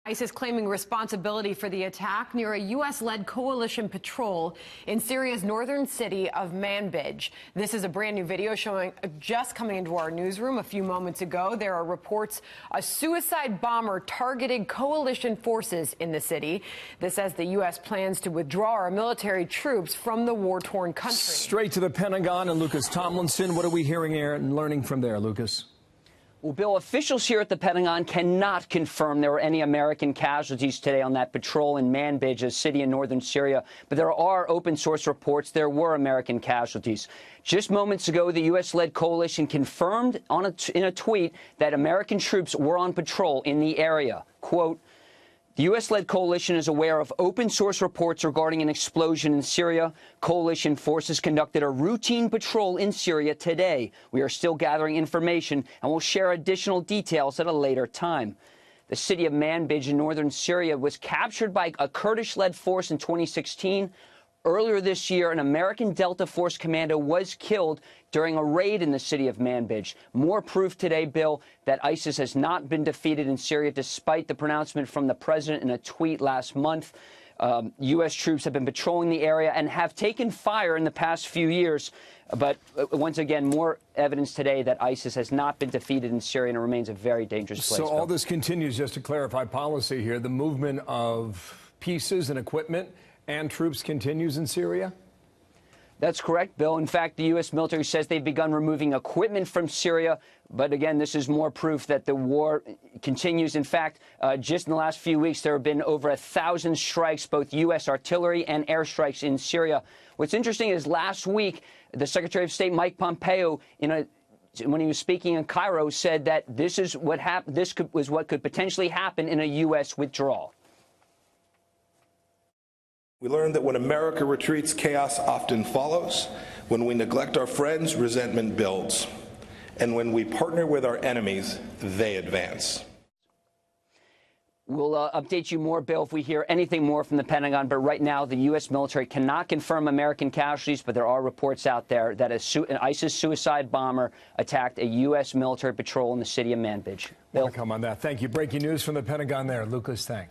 ISIS claiming responsibility for the attack near a U.S.-led coalition patrol in Syria's northern city of Manbij. This is a brand new video showing just coming into our newsroom a few moments ago. There are reports a suicide bomber targeted coalition forces in the city. This as the U.S. plans to withdraw our military troops from the war-torn country. Straight to the Pentagon and Lucas Tomlinson. What are we hearing here and learning from there, Lucas? Well, Bill, officials here at the Pentagon cannot confirm there were any American casualties today on that patrol in Manbij, a city in northern Syria. But there are open-source reports there were American casualties. Just moments ago, the U.S.-led coalition confirmed in a tweet that American troops were on patrol in the area. Quote, "The U.S.-led coalition is aware of open-source reports regarding an explosion in Syria. Coalition forces conducted a routine patrol in Syria today. We are still gathering information and will share additional details at a later time." The city of Manbij in northern Syria was captured by a Kurdish-led force in 2016. Earlier this year, an American Delta Force commando was killed during a raid in the city of Manbij. More proof today, Bill, that ISIS has not been defeated in Syria despite the pronouncement from the president in a tweet last month. U.S. troops have been patrolling the area and have taken fire in the past few years. But once again, more evidence today that ISIS has not been defeated in Syria and it remains a very dangerous place. So all this continues, just to clarify policy here, the movement of pieces and equipment and troops continues in Syria? That's correct, Bill. In fact, the U.S. military says they've begun removing equipment from Syria. But again, this is more proof that the war continues. In fact, just in the last few weeks, there have been over 1,000 strikes, both U.S. artillery and airstrikes in Syria. What's interesting is last week, the Secretary of State Mike Pompeo, when he was speaking in Cairo, said that this is what was what could potentially happen in a U.S. withdrawal. We learned that when America retreats, chaos often follows. When we neglect our friends, resentment builds. And when we partner with our enemies, they advance. We'll update you more, Bill, if we hear anything more from the Pentagon. But right now, the U.S. military cannot confirm American casualties, but there are reports out there that an ISIS suicide bomber attacked a U.S. military patrol in the city of Manbij. Bill, come on that. Thank you. Breaking news from the Pentagon there. Lucas, thanks.